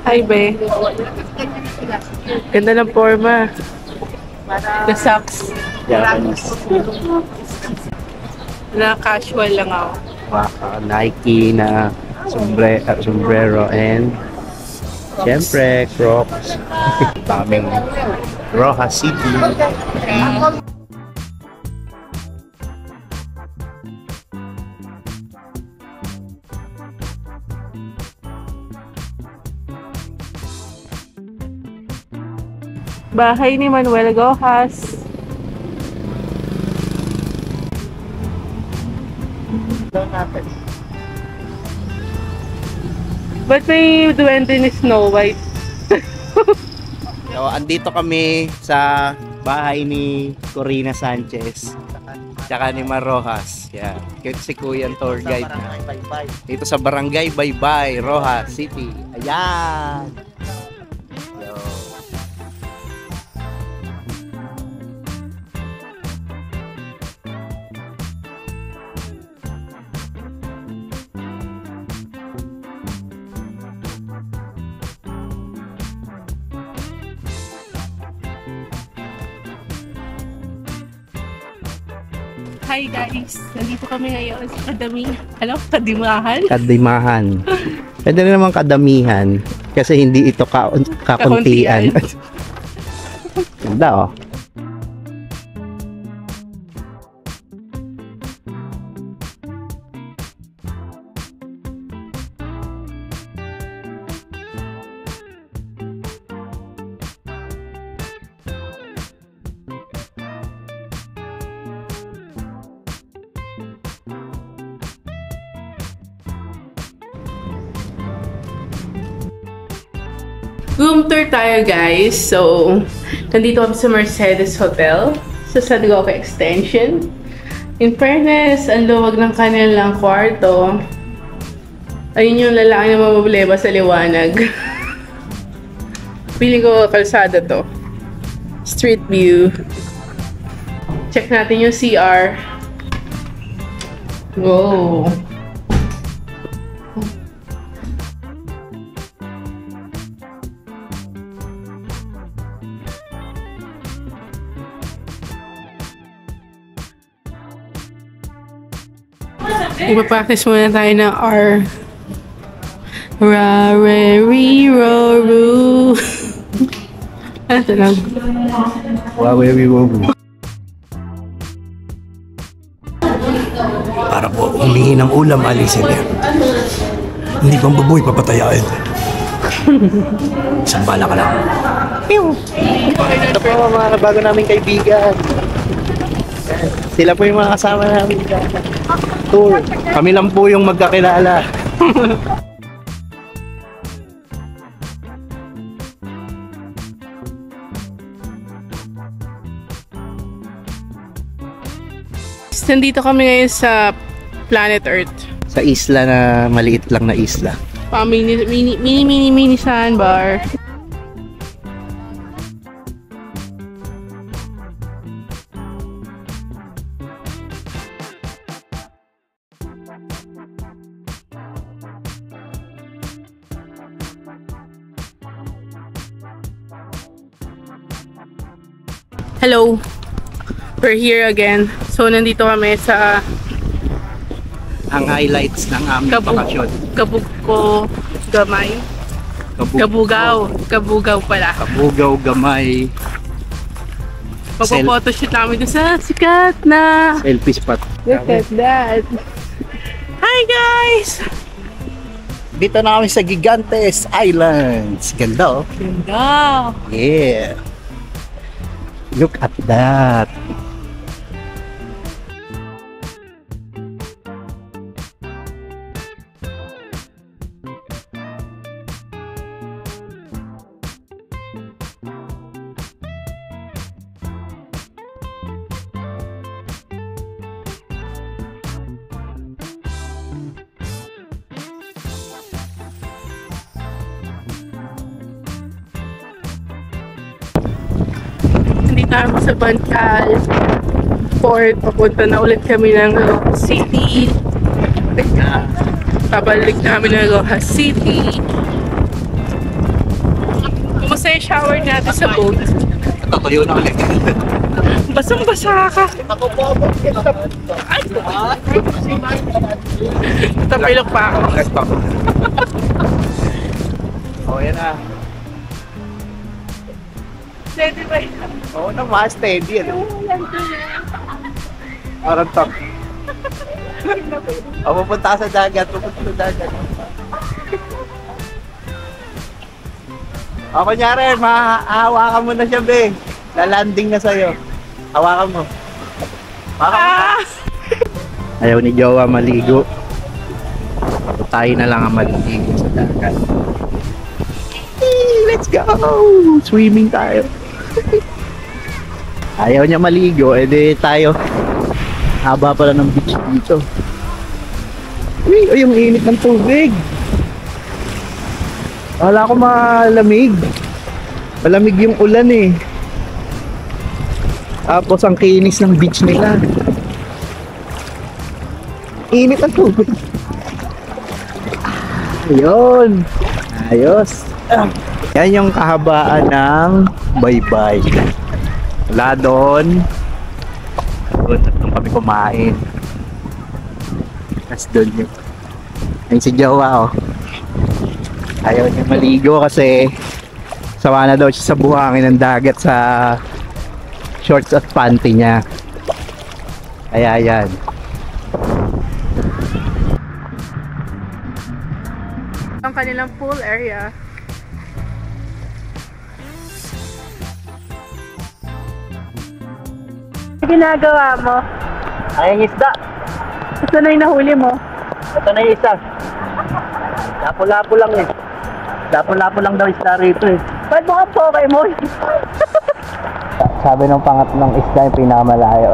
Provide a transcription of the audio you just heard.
Hi, be. Ganda ng forma. The socks. Japanese. Na casual lang ako. Nike na sombrero and syempre Crocs. Daming Rojas City. Bahay ni Manuel Rojas. Ba't may duwende ni Snow White? So, andito kami sa bahay ni Corina Sanchez tsaka ni Mar Rojas. Yan. Si Kuya ang tour guide na. Dito sa Barangay Baybay, Rojas City. Ayan! Yo. Hi guys! Nandito kami ngayon sa Kadimahan. Kadimahan. Pwede rin naman kadamihan kasi hindi ito kakuntian. Ganda oh. Room tour tayo guys. So, nandito kami sa Mercedes Hotel sa San Roque Extension. In fairness, ang luwag ng kanilang kwarto. Ayun yung lalaki na mamblema sa liwanag. Feeling ko kalsada to. Street view. Check natin yung CR. Wow. Ipa-practice muna tayo ng R. Ra, re, ri, ro, ru. Ano ito lang? Para po humingi ng ulam, alisin yan. Hindi pang baboy, papatayain. Isang bala ka lang. Ito po mga bago naming kaibigan. Sila po yung mga kasama namin sa tour. Kami lang po yung magkakilala. Nandito kami ngayon sa Planet Earth. Sa isla na maliit lang na isla. Mini sandbar. Hello! We're here again. So, nandito kami sa Ang highlights ng aming bakasyon. Kabugko Gamay. Kabugaw pala. Kabugaw Gamay. Magpo-photoshoot namin doon sa sikat na Selfie spot. look at that. Hi guys! Dito na kami sa Gigantes Islands. Ganda oh. Ganda! Yeah. Look at that. Nandito sa Bancal Port. Papunta na ulit kami ng Rojas City. Pabalik na kami ng Rojas City. yung shower natin sa boat. Tatayo na ulit. Basang-basa ka. Ay! Tapilok pa ako. Oh, yan na. Steady ba yun? Oo naman, steady. Parang top. Pupunta ka sa dagat, pupunta sa dagat. Kunyari, hawakan mo na siya, be. Lalanding na sa'yo. Hawakan mo. Ayaw ni Jowa maligo. Tayo na lang ang maligo sa dagat. Let's go! Swimming tayo. Ayaw niya maligo, edi tayo. Haba pala ng beach dito. Uy, yung init ng tubig. Wala ko malamig. Malamig yung ulan eh. Tapos ang kinis ng beach nila. Init ang tubig. Ayun. Ayos. Yan yung kahabaan ng Baybay. Wala doon. Doon kami kumain. Tapos doon yung ayun si Jowa oh. Ayaw niya maligo kasi sawa na daw siya sa buhangin ng dagat sa shorts at panty niya. Kaya yan. Ang kanilang pool area. Ano ginagawa mo? Ay, ang isda. Ito na yung nahuli mo. Ito na yung isa. Lapo-lapo lang eh. Lapo-lapo lang daw isda rito eh. Ba't mo kang Pokemon? Sabi ng pangat ng isda yung pinakamalayo.